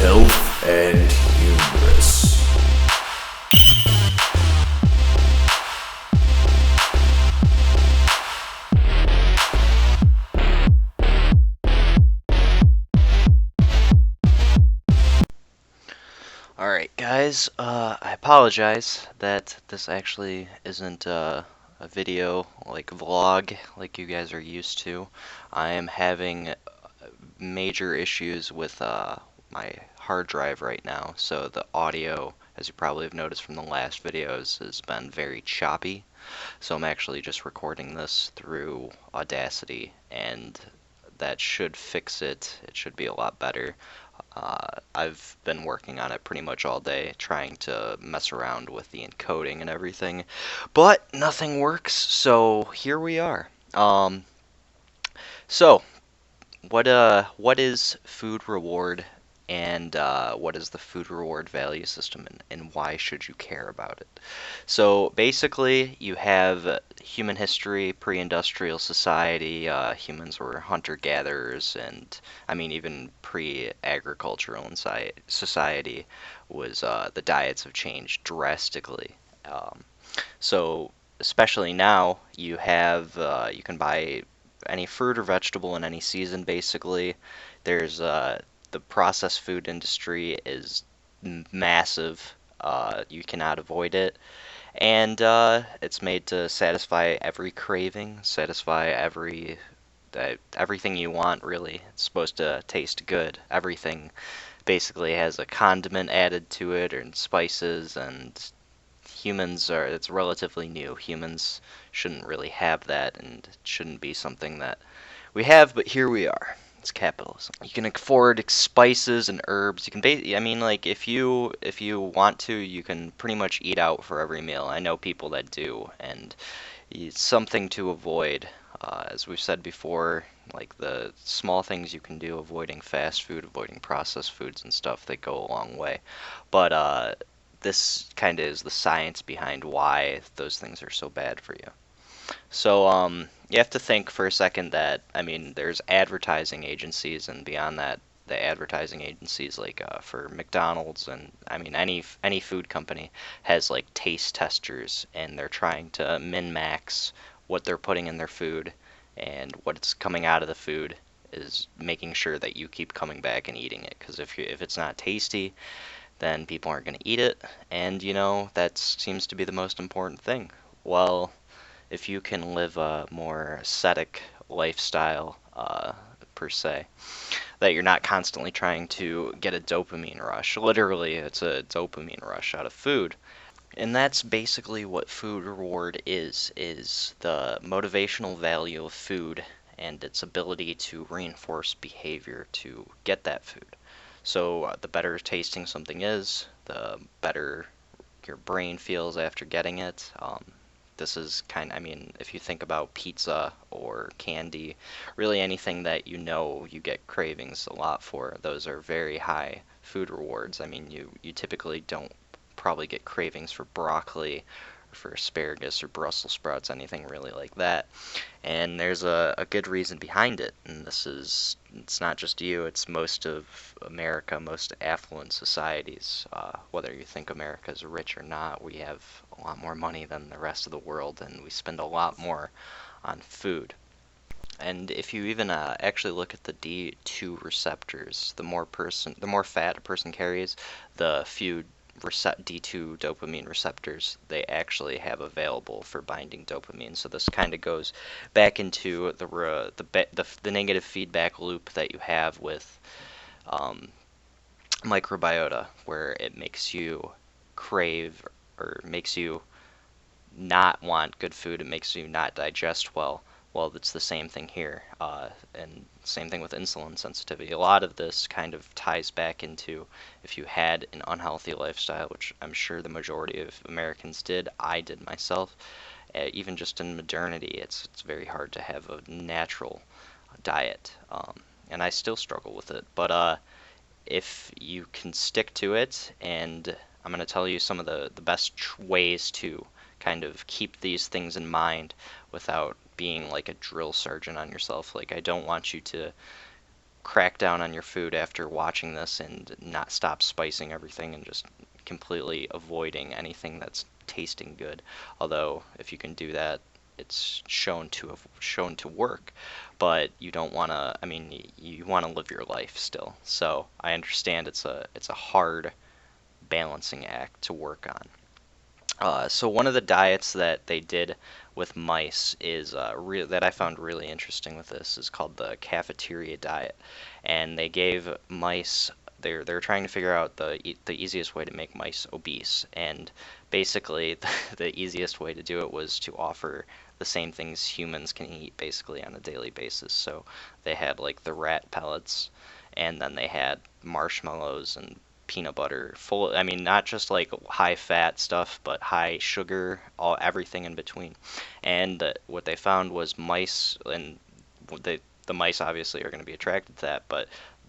health and humorous. Alright guys, I apologize that this actually isn't a video like vlog like you guys are used to. I am having major issues with my hard drive right now, so the audio, as you probably have noticed from the last videos, has been very choppy. So I'm actually just recording this through Audacity, and that should fix it. It should be a lot better. I've been working on it pretty much all day, trying to mess around with the encoding and everything, but nothing works, so here we are. So what is food reward, and what is the food reward value system, and why should you care about it? So basically, you have human history, pre-industrial society. Humans were hunter-gatherers, and I mean even pre-agricultural society was the diets have changed drastically. So especially now, you can buy any fruit or vegetable in any season. Basically, there's the processed food industry is massive. You cannot avoid it, and it's made to satisfy every craving, satisfy everything you want. Really, it's supposed to taste good. Everything basically has a condiment added to it, or spices, and it's relatively new. Humans shouldn't really have that, and it shouldn't be something that we have, but here we are. It's capitalism. You can afford spices and herbs. You can I mean, like, if you want to, you can pretty much eat out for every meal. I know people that do, and it's something to avoid. As we've said before, like the small things you can do, avoiding fast food, avoiding processed foods and stuff, they go a long way. But this kind of is the science behind why those things are so bad for you. So you have to think for a second that, I mean, there's advertising agencies, and beyond that, the advertising agencies like for McDonald's, and I mean any food company has like taste testers, and they're trying to min-max what they're putting in their food, and what's coming out of the food is making sure that you keep coming back and eating it. Because if it's not tasty, then people aren't going to eat it, and that seems to be the most important thing. Well, if you can live a more ascetic lifestyle, per se, that you're not constantly trying to get a dopamine rush. Literally, it's a dopamine rush out of food. And that's basically what food reward is the motivational value of food and its ability to reinforce behavior to get that food. So the better tasting something is, the better your brain feels after getting it. This is I mean, if you think about pizza or candy, really anything that you get cravings a lot for, those are very high food rewards. I mean, you typically don't probably get cravings for broccoli or for asparagus or Brussels sprouts, anything really like that. And there's a good reason behind it. And it's not just you, it's most of America, most affluent societies. Whether you think America is rich or not, we have a lot more money than the rest of the world, and we spend a lot more on food. And if you even actually look at the D2 receptors, the more fat a person carries, the few D2 dopamine receptors they actually have available for binding dopamine. So this kind of goes back into the negative feedback loop that you have with um, microbiota, where it makes you crave, or makes you not want good food. It makes you not digest well. Well, it's the same thing here, and same thing with insulin sensitivity. A lot of this kind of ties back into if you had an unhealthy lifestyle, which I'm sure the majority of Americans did. I did myself. Even just in modernity, it's very hard to have a natural diet, and I still struggle with it. But if you can stick to it, and I'm going to tell you some of the best ways to kind of keep these things in mind without being like a drill sergeant on yourself. Like, I don't want you to crack down on your food after watching this and not stop spicing everything and just completely avoiding anything that's tasting good. Although if you can do that, it's shown to work, but you don't want to. I mean, you want to live your life still. So I understand it's a hard balancing act to work on. So one of the diets that they did with mice is that I found really interesting with this is called the cafeteria diet, and they gave mice. They're trying to figure out the easiest way to make mice obese, and basically the easiest way to do it was to offer the same things humans can eat basically on a daily basis. So they had like the rat pellets, and then they had marshmallows and peanut butter full. I mean, not just like high fat stuff, but high sugar, everything in between. And what they found was mice, and the mice obviously are going to be attracted to that, but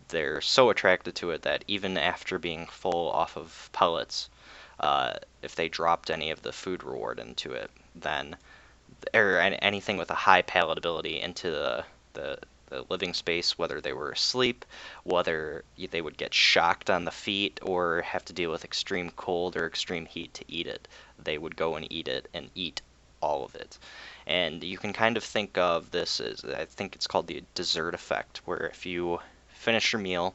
they're so attracted to it that even after being full off of pellets, if they dropped any of the food reward into it, then or anything with a high palatability into the living space, whether they were asleep, whether they would get shocked on the feet or have to deal with extreme cold or extreme heat to eat it. They would go and eat it and eat all of it. And you can kind of think of this as, I think it's called the dessert effect, where if you finish your meal,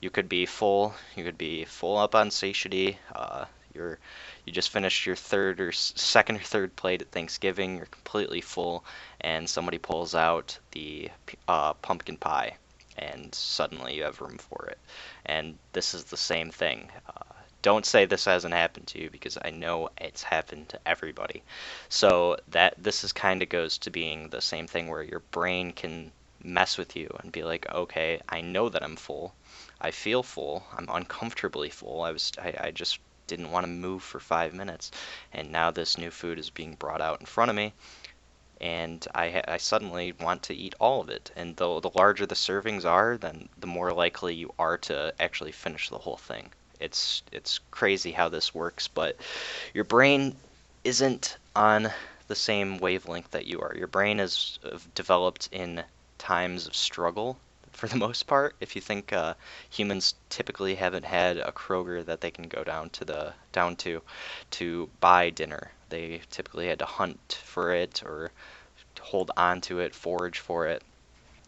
you could be full up on satiety, you're you just finished your second or third plate at Thanksgiving. You're completely full, and somebody pulls out the pumpkin pie, and suddenly you have room for it. And this is the same thing. Don't say this hasn't happened to you because I know it's happened to everybody. So that this is kind of goes to being the same thing where your brain can mess with you and be like, okay, I know that I'm full. I feel full. I'm uncomfortably full. I just didn't want to move for 5 minutes, and now this new food is being brought out in front of me, and I suddenly want to eat all of it. And the larger the servings are, then the more likely you are to actually finish the whole thing. It's crazy how this works, but your brain isn't on the same wavelength that you are. Your brain is developed in times of struggle for the most part. If you think humans typically haven't had a Kroger that they can go down to buy dinner. They typically had to hunt for it or hold on to it, forage for it.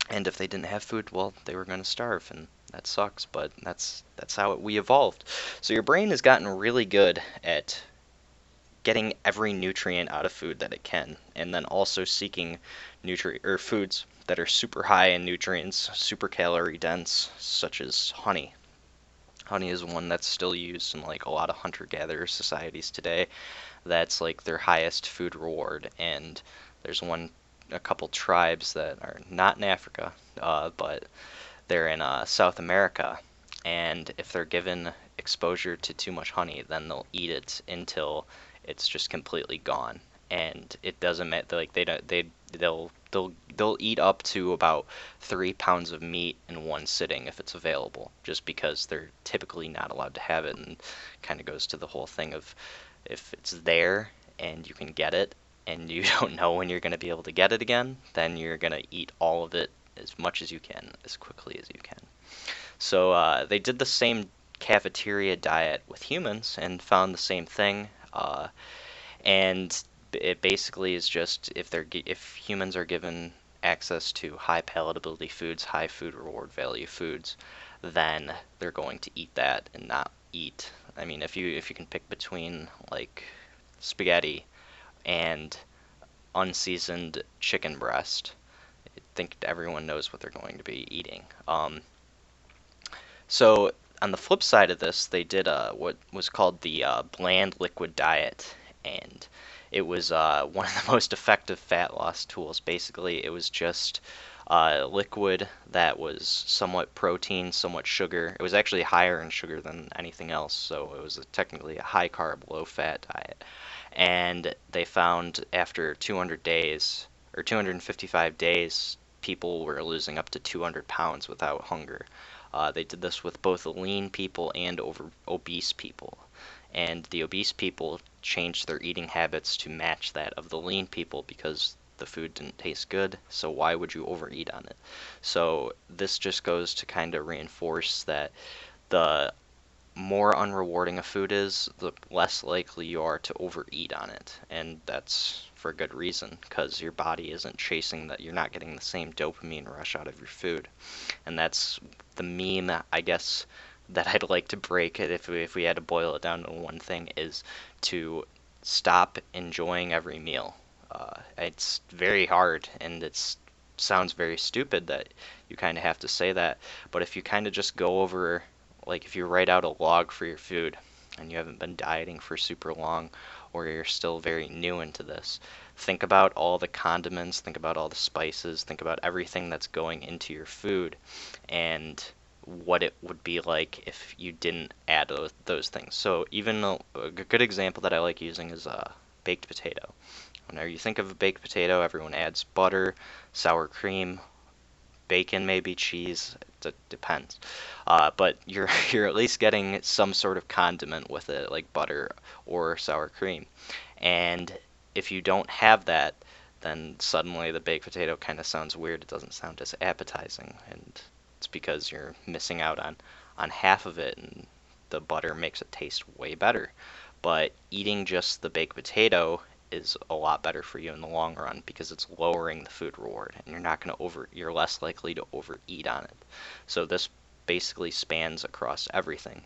And if they didn't have food, well, they were going to starve, and that sucks, but that's how we evolved. So your brain has gotten really good at getting every nutrient out of food that it can, and then also seeking foods that are super high in nutrients, super calorie dense, such as honey. Honey is one that's still used in like a lot of hunter-gatherer societies today. That's like their highest food reward, and there's a couple tribes that are not in Africa, but they're in South America, and if they're given exposure to too much honey, then they'll eat it until it's just completely gone. And it doesn't matter, like they don't they'll eat up to about 3 pounds of meat in one sitting if it's available, just because they're typically not allowed to have it. And kind of goes to the whole thing of if it's there and you can get it and you don't know when you're going to be able to get it again, then you're going to eat all of it as much as you can, as quickly as you can. So they did the same cafeteria diet with humans and found the same thing. And it basically is just if humans are given access to high palatability foods, high food reward value foods, then they're going to eat that and not eat. I mean, if you can pick between like spaghetti and unseasoned chicken breast, I think everyone knows what they're going to be eating. So on the flip side of this, they did what was called the bland liquid diet, and it was one of the most effective fat loss tools. Basically, it was just liquid that was somewhat protein, somewhat sugar. It was actually higher in sugar than anything else, so it was technically a high carb, low fat diet. And they found after 200 days or 255 days, people were losing up to 200 pounds without hunger. They did this with both lean people and obese people. And the obese people changed their eating habits to match that of the lean people because the food didn't taste good, so why would you overeat on it? So this just goes to kind of reinforce that the more unrewarding a food is, the less likely you are to overeat on it. And that's for good reason, because your body isn't chasing that, you're not getting the same dopamine rush out of your food. And that's the meme, I guess, that I'd like to break it if we had to boil it down to one thing is to stop enjoying every meal. It's very hard, and it sounds very stupid that you kind of have to say that, but if you kind of just go over, like if you write out a log for your food and you haven't been dieting for super long, or you're still very new into this, think about all the condiments, think about all the spices, think about everything that's going into your food, and what it would be like if you didn't add those things. So even a good example that I like using is baked potato. Whenever you think of a baked potato, everyone adds butter, sour cream, bacon, maybe cheese. It depends. But you're you're at least getting some sort of condiment with it, like butter or sour cream. And if you don't have that, then suddenly the baked potato kind of sounds weird. It doesn't sound as appetizing, and it's because you're missing out on half of it, and the butter makes it taste way better. But eating just the baked potato is a lot better for you in the long run because it's lowering the food reward, and you're less likely to overeat on it. So this basically spans across everything.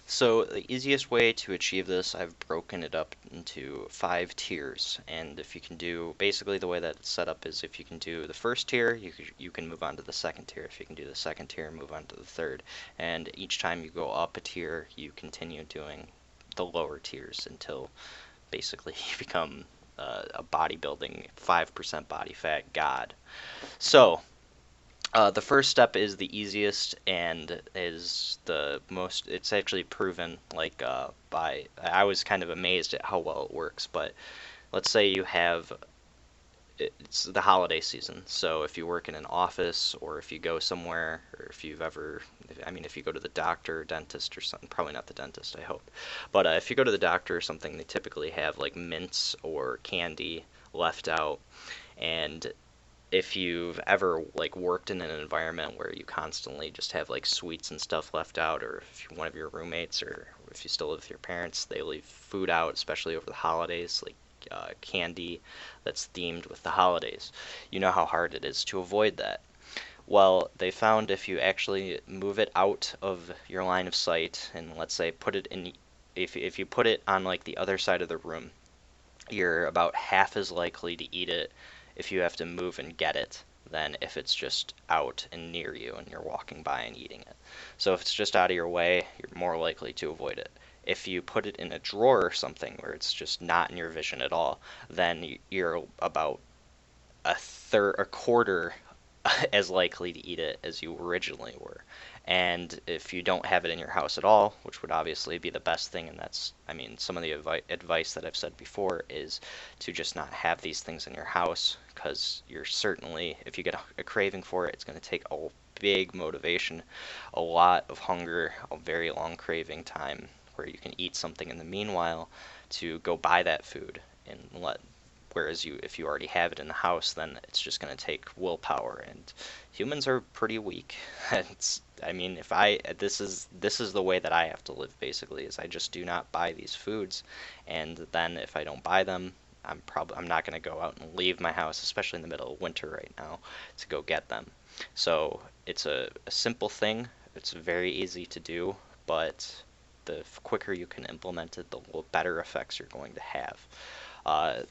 So the easiest way to achieve this, I've broken it up into 5 tiers. And if you can do, basically the way that it's set up is if you can do the first tier, you can move on to the second tier. If you can do the second tier, move on to the third. And each time you go up a tier, you continue doing the lower tiers until basically you become a bodybuilding 5% body fat god. So the first step is the easiest and is the most, it's actually proven, like, I was kind of amazed at how well it works, but let's say you have, it's the holiday season, so if you work in an office or if you go somewhere, or if you've ever, I mean, if you go to the doctor or dentist or something, probably not the dentist, I hope, but if you go to the doctor or something, they typically have like mints or candy left out, and if you've ever like worked in an environment where you constantly just have like sweets and stuff left out, or if one of your roommates or if you still live with your parents, they leave food out, especially over the holidays, like candy that's themed with the holidays. You know how hard it is to avoid that. Well, they found if you actually move it out of your line of sight and let's say put it in, if you put it on like the other side of the room, you're about half as likely to eat it if you have to move and get it than if it's just out and near you and you're walking by and eating it. So if it's just out of your way, you're more likely to avoid it. If you put it in a drawer or something where it's just not in your vision at all, then you're about a quarter as likely to eat it as you originally were. And if you don't have it in your house at all, which would obviously be the best thing, and that's, I mean, some of the advice that I've said before is to just not have these things in your house, because you're certainly, if you get a craving for it, it's going to take a big motivation, a lot of hunger, a very long craving time where you can eat something in the meanwhile to go buy that food and let whereas if you already have it in the house, then it's just going to take willpower, and humans are pretty weak. I mean, if I this is the way that I have to live basically, is I just do not buy these foods, and then if I don't buy them, I'm not going to go out and leave my house, especially in the middle of winter right now, to go get them. So it's a simple thing. It's very easy to do, but the quicker you can implement it, the better effects you're going to have.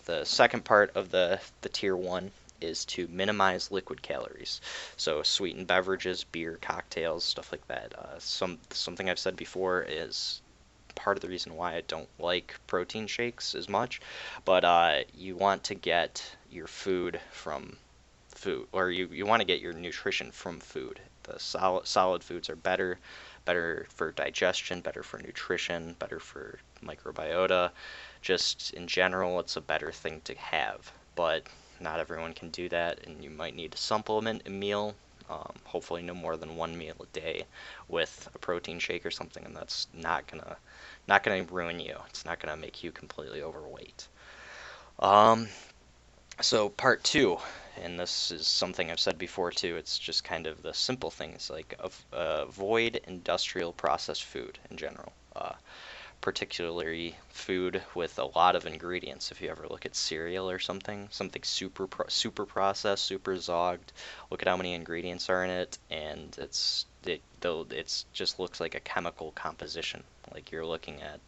The second part of the tier one is to minimize liquid calories. So sweetened beverages, beer, cocktails, stuff like that. Something I've said before is part of the reason why I don't like protein shakes as much, but you want to get your food from food, or you want to get your nutrition from food. The solid foods are better for digestion, better for nutrition, better for microbiota. Just in general, it's a better thing to have. But not everyone can do that, and you might need to supplement a meal. Hopefully, no more than one meal a day with a protein shake or something, and that's not gonna ruin you. It's not gonna make you completely overweight. Um, So part two, and this is something I've said before too. It's just kind of the simple things like avoid industrial processed food in general. Particularly food with a lot of ingredients. If you ever look at cereal or something super processed, super zogged, look at how many ingredients are in it, and it's just looks like a chemical composition. Like you're looking at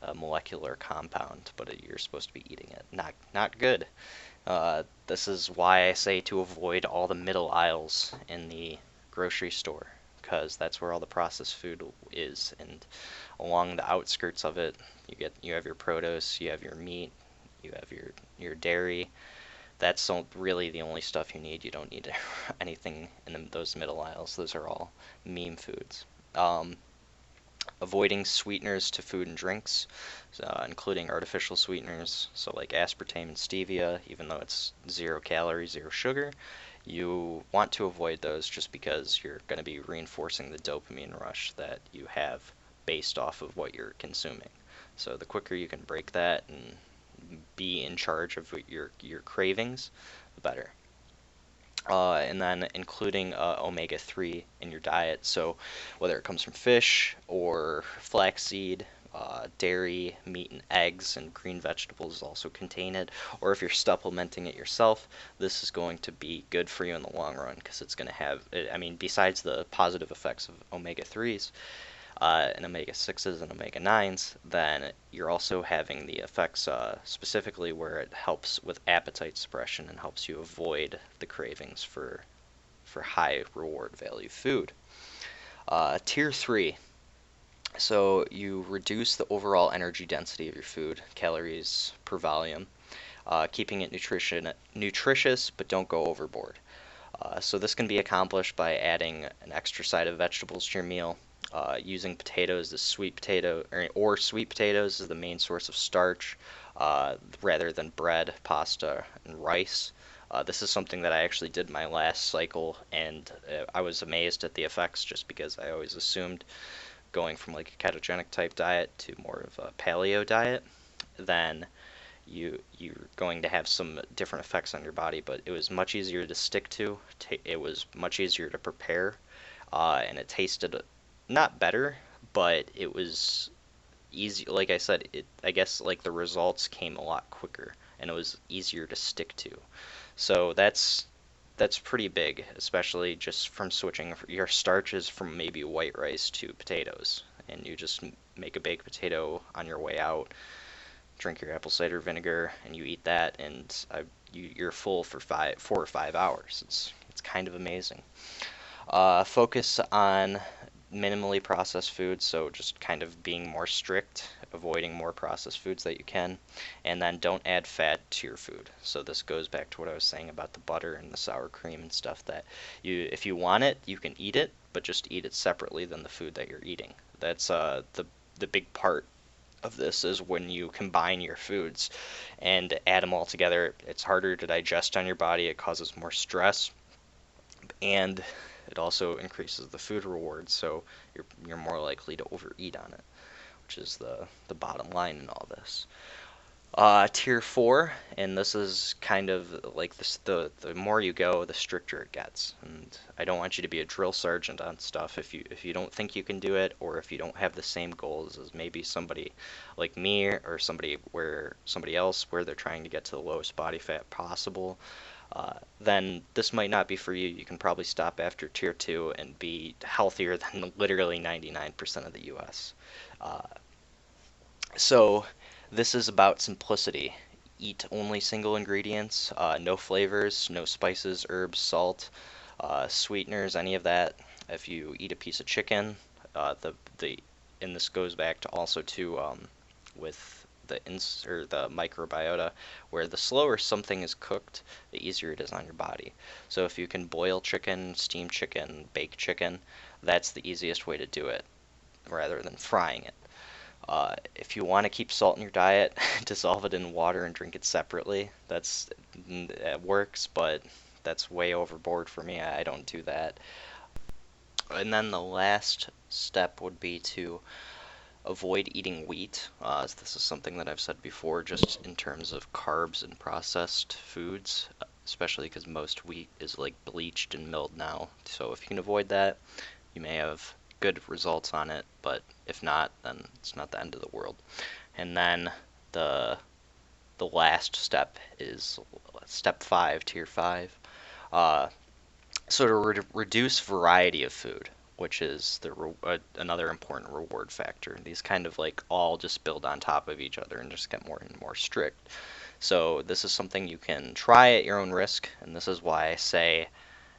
a molecular compound, but you're supposed to be eating it. Not good. This is why I say to avoid all the middle aisles in the grocery store, because that's where all the processed food is. And along the outskirts of it, you have your produce, you have your meat, you have your dairy. That's really the only stuff you need. You don't need anything in those middle aisles. Those are all meme foods. Um, Avoiding sweeteners to food and drinks, including artificial sweeteners, so like aspartame and stevia, even though it's 0 calories, 0 sugar. You want to avoid those just because you're going to be reinforcing the dopamine rush that you have based off of what you're consuming. So the quicker you can break that and be in charge of your cravings, the better. And then including omega-3 in your diet. So whether it comes from fish or flaxseed, dairy, meat, and eggs, and green vegetables also contain it. Or if you're supplementing it yourself, this is going to be good for you in the long run because it's going to have, I mean, besides the positive effects of omega-3s, and omega-6s and omega-9s, then you're also having the effects specifically where it helps with appetite suppression and helps you avoid the cravings for high reward value food. Tier 3. So you reduce the overall energy density of your food, calories per volume, keeping it nutritious, but don't go overboard. So this can be accomplished by adding an extra side of vegetables to your meal, using potatoes as sweet potato or sweet potatoes as the main source of starch, rather than bread, pasta, and rice. This is something that I actually did my last cycle, and I was amazed at the effects just because I always assumed going from like a ketogenic type diet to more of a paleo diet, then you're going to have some different effects on your body, but it was much easier to stick to. It was much easier to prepare, and it tasted not better, but it was easy. Like I said, I guess like the results came a lot quicker, and it was easier to stick to. So that's pretty big, especially just from switching your starches from maybe white rice to potatoes, and you just make a baked potato on your way out, drink your apple cider vinegar, and you eat that, and you're full for 4 or 5 hours. It's kind of amazing. Focus on minimally processed foods, so just kind of being more strict, avoiding more processed foods that you can, and then don't add fat to your food. So this goes back to what I was saying about the butter and the sour cream and stuff that if you want it, you can eat it, but just eat it separately than the food that you're eating. That's the big part of this is when you combine your foods and add them all together, it's harder to digest on your body, it causes more stress, and it also increases the food reward, so you're more likely to overeat on it, which is the bottom line in all this. Tier 4, and this is kind of like this, the more you go, the stricter it gets. And I don't want you to be a drill sergeant on stuff if you don't think you can do it, or if you don't have the same goals as maybe somebody like me or somebody else where they're trying to get to the lowest body fat possible. Then this might not be for you. You can probably stop after tier 2 and be healthier than literally 99% of the US. Uh, so this is about simplicity. Eat only single ingredients, no flavors, no spices, herbs, salt, sweeteners, any of that. If you eat a piece of chicken, the and this goes back to also to with the microbiota, where the slower something is cooked, the easier it is on your body. So if you can boil chicken, steam chicken, bake chicken, that's the easiest way to do it, rather than frying it. If you want to keep salt in your diet, dissolve it in water and drink it separately. That works, but that's way overboard for me. I don't do that. And then the last step would be to avoid eating wheat. This is something that I've said before, just in terms of carbs and processed foods, especially because most wheat is like bleached and milled now. So if you can avoid that, you may have good results on it, but if not, then it's not the end of the world. And then the the last step is step 5, tier 5. Uh, so to reduce variety of food, which is another important reward factor. These kind of like all just build on top of each other and just get more and more strict. So this is something you can try at your own risk, and this is why I say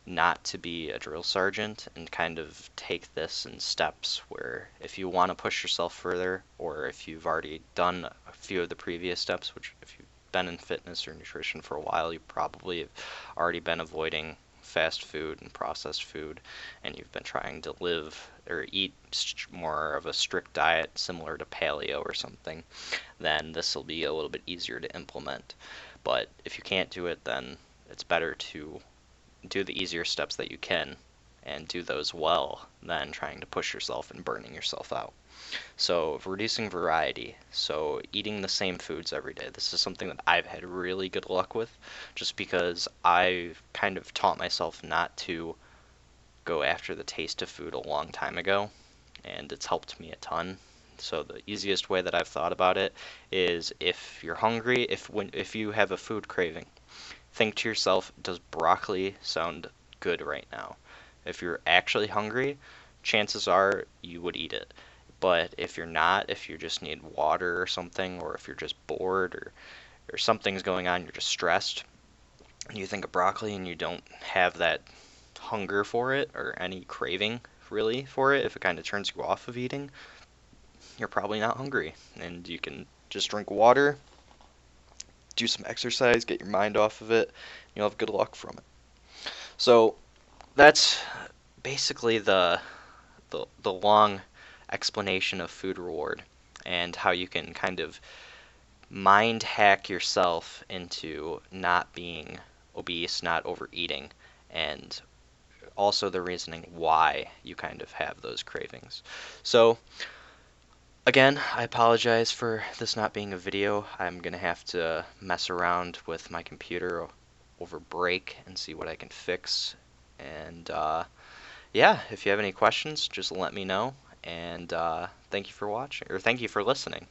not to be a drill sergeant and kind of take this in steps where if you want to push yourself further, or if you've already done a few of the previous steps, which if you've been in fitness or nutrition for a while, you probably have already been avoiding fast food and processed food, and you've been trying to live or eat more of a strict diet similar to paleo or something, then this will be a little bit easier to implement. But if you can't do it, then it's better to do the easier steps that you can and do those well than trying to push yourself and burning yourself out. So, reducing variety. So, eating the same foods every day. This is something that I've had really good luck with just because I've kind of taught myself not to go after the taste of food a long time ago, and it's helped me a ton. So the easiest way that I've thought about it is if you're hungry, if you have a food craving, think to yourself, does broccoli sound good right now? If you're actually hungry, chances are you would eat it. But if you're not, if you just need water or something, or if you're just bored or something's going on, you're just stressed, and you think of broccoli and you don't have that hunger for it or any craving really for it, if it kind of turns you off of eating, you're probably not hungry. And you can just drink water, do some exercise, get your mind off of it, and you'll have good luck from it. So that's basically the long explanation of food reward and how you can kind of mind hack yourself into not being obese, not overeating, and also the reasoning why you kind of have those cravings. So again, I apologize for this not being a video. I'm going to have to mess around with my computer over break and see what I can fix. And yeah, if you have any questions, just let me know. And thank you for watching, or thank you for listening.